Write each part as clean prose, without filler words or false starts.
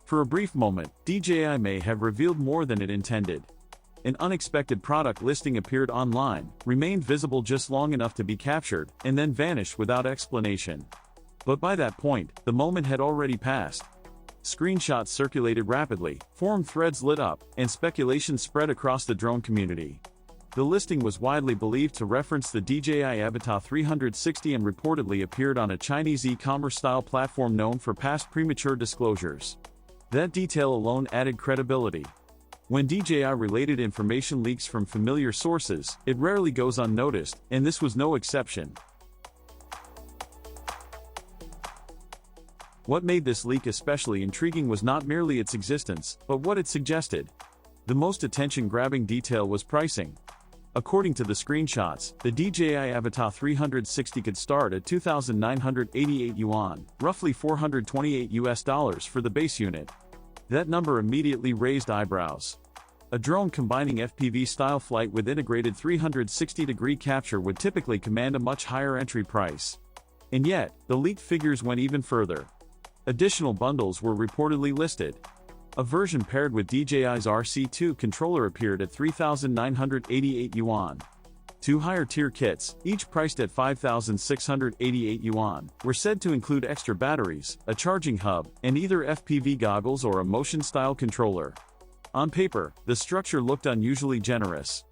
For a brief moment, DJI may have revealed more than it intended. An unexpected product listing appeared online, remained visible just long enough to be captured, and then vanished without explanation. But by that point, the moment had already passed. Screenshots circulated rapidly, forum threads lit up, and speculation spread across the drone community. The listing was widely believed to reference the DJI Avata 360 and reportedly appeared on a Chinese e-commerce-style platform known for past premature disclosures. That detail alone added credibility. When DJI-related information leaks from familiar sources, it rarely goes unnoticed, and this was no exception. What made this leak especially intriguing was not merely its existence, but what it suggested. The most attention-grabbing detail was pricing. According to the screenshots, the DJI Avata 360 could start at 2,988 yuan, roughly $428 for the base unit. That number immediately raised eyebrows. A drone combining FPV-style flight with integrated 360-degree capture would typically command a much higher entry price. And yet, the leaked figures went even further. Additional bundles were reportedly listed. A version paired with DJI's RC2 controller appeared at 3,988 yuan. Two higher-tier kits, each priced at 5,688 yuan, were said to include extra batteries, a charging hub, and either FPV goggles or a motion-style controller. On paper, the structure looked unusually generous.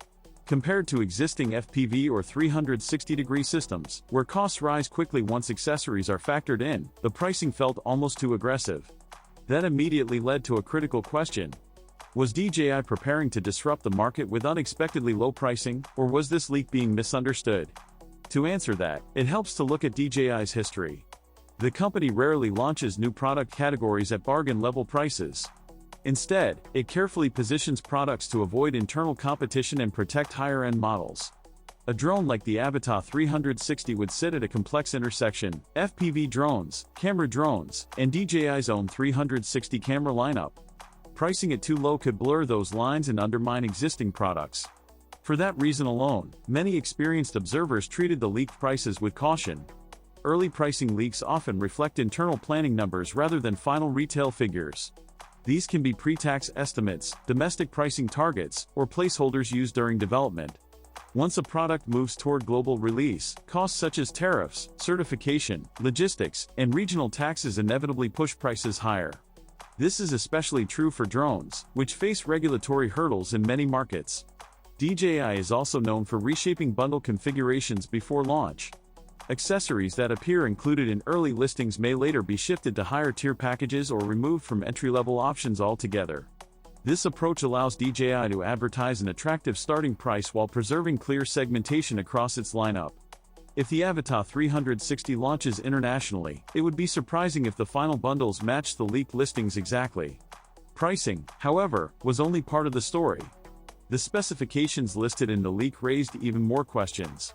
Compared to existing FPV or 360-degree systems, where costs rise quickly once accessories are factored in, the pricing felt almost too aggressive. That immediately led to a critical question. Was DJI preparing to disrupt the market with unexpectedly low pricing, or was this leak being misunderstood? To answer that, it helps to look at DJI's history. The company rarely launches new product categories at bargain-level prices. Instead, it carefully positions products to avoid internal competition and protect higher-end models. A drone like the Avata 360 would sit at a complex intersection: FPV drones, camera drones, and DJI's own 360 camera lineup. Pricing it too low could blur those lines and undermine existing products. For that reason alone, many experienced observers treated the leaked prices with caution. Early pricing leaks often reflect internal planning numbers rather than final retail figures. These can be pre-tax estimates, domestic pricing targets, or placeholders used during development. Once a product moves toward global release, costs such as tariffs, certification, logistics, and regional taxes inevitably push prices higher. This is especially true for drones, which face regulatory hurdles in many markets. DJI is also known for reshaping bundle configurations before launch. Accessories that appear included in early listings may later be shifted to higher-tier packages or removed from entry-level options altogether. This approach allows DJI to advertise an attractive starting price while preserving clear segmentation across its lineup. If the Avata 360 launches internationally, it would be surprising if the final bundles match the leaked listings exactly. Pricing, however, was only part of the story. The specifications listed in the leak raised even more questions.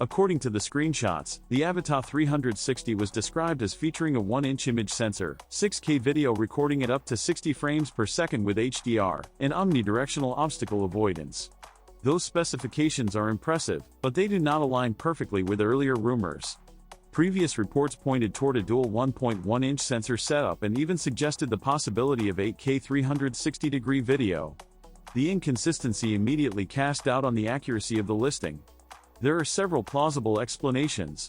According to the screenshots, the Avata 360 was described as featuring a 1-inch image sensor, 6K video recording at up to 60 frames per second with HDR, and omnidirectional obstacle avoidance. Those specifications are impressive, but they do not align perfectly with earlier rumors. Previous reports pointed toward a dual 1.1-inch sensor setup and even suggested the possibility of 8K 360-degree video. The inconsistency immediately cast doubt on the accuracy of the listing. There are several plausible explanations.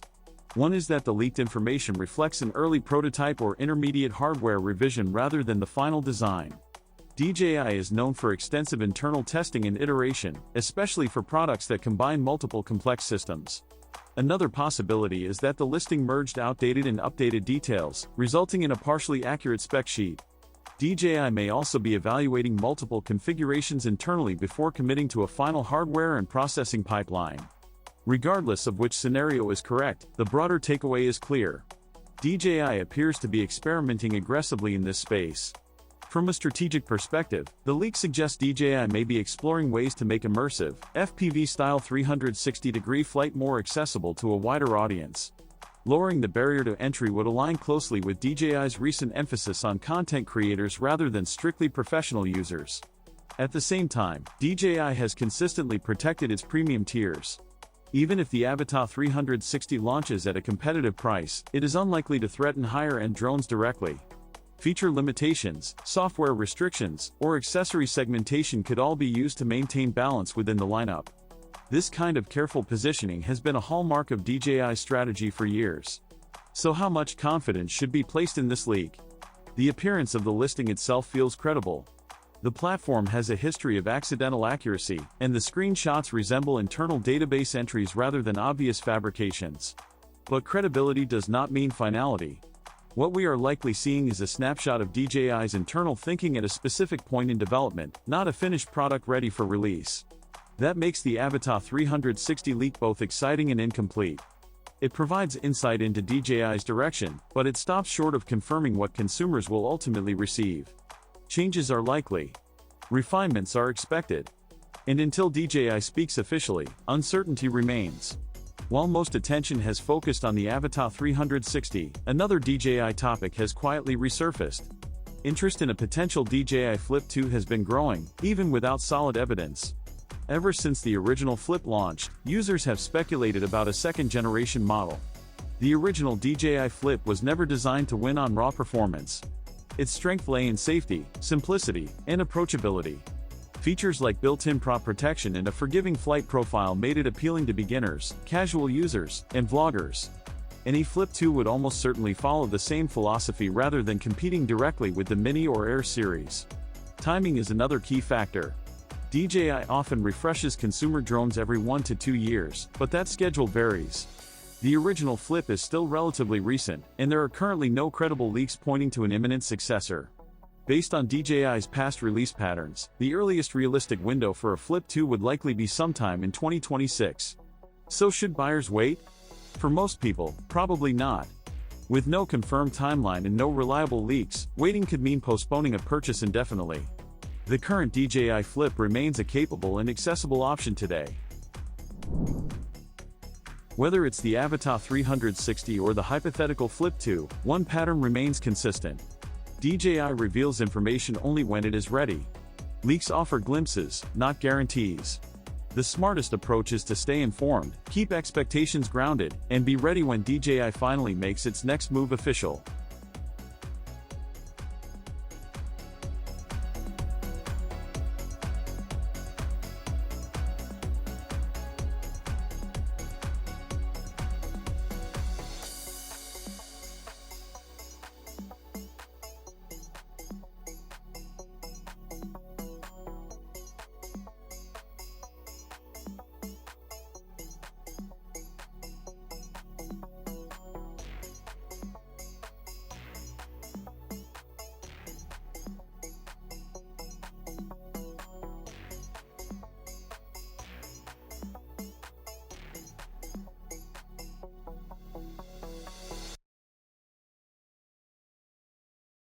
One is that the leaked information reflects an early prototype or intermediate hardware revision rather than the final design. DJI is known for extensive internal testing and iteration, especially for products that combine multiple complex systems. Another possibility is that the listing merged outdated and updated details, resulting in a partially accurate spec sheet. DJI may also be evaluating multiple configurations internally before committing to a final hardware and processing pipeline. Regardless of which scenario is correct, the broader takeaway is clear. DJI appears to be experimenting aggressively in this space. From a strategic perspective, the leak suggests DJI may be exploring ways to make immersive, FPV-style 360-degree flight more accessible to a wider audience. Lowering the barrier to entry would align closely with DJI's recent emphasis on content creators rather than strictly professional users. At the same time, DJI has consistently protected its premium tiers. Even if the Avata 360 launches at a competitive price, it is unlikely to threaten higher-end drones directly. Feature limitations, software restrictions, or accessory segmentation could all be used to maintain balance within the lineup. This kind of careful positioning has been a hallmark of DJI's strategy for years. So how much confidence should be placed in this leak? The appearance of the listing itself feels credible. The platform has a history of accidental accuracy, and the screenshots resemble internal database entries rather than obvious fabrications. But credibility does not mean finality. What we are likely seeing is a snapshot of DJI's internal thinking at a specific point in development, not a finished product ready for release. That makes the Avata 360 leak both exciting and incomplete. It provides insight into DJI's direction, but it stops short of confirming what consumers will ultimately receive. Changes are likely. Refinements are expected. And until DJI speaks officially, uncertainty remains. While most attention has focused on the Avata 360, another DJI topic has quietly resurfaced. Interest in a potential DJI Flip 2 has been growing, even without solid evidence. Ever since the original Flip launched, users have speculated about a second-generation model. The original DJI Flip was never designed to win on raw performance. Its strength lay in safety, simplicity, and approachability. Features like built-in prop protection and a forgiving flight profile made it appealing to beginners, casual users, and vloggers. Any Flip 2 would almost certainly follow the same philosophy rather than competing directly with the Mini or Air series. Timing is another key factor. DJI often refreshes consumer drones every 1 to 2 years, but that schedule varies. The original Flip is still relatively recent, and there are currently no credible leaks pointing to an imminent successor. Based on DJI's past release patterns, the earliest realistic window for a Flip 2 would likely be sometime in 2026. So should buyers wait? For most people, probably not. With no confirmed timeline and no reliable leaks, waiting could mean postponing a purchase indefinitely. The current DJI Flip remains a capable and accessible option today. Whether it's the Avata 360 or the hypothetical Flip 2, one pattern remains consistent. DJI reveals information only when it is ready. Leaks offer glimpses, not guarantees. The smartest approach is to stay informed, keep expectations grounded, and be ready when DJI finally makes its next move official.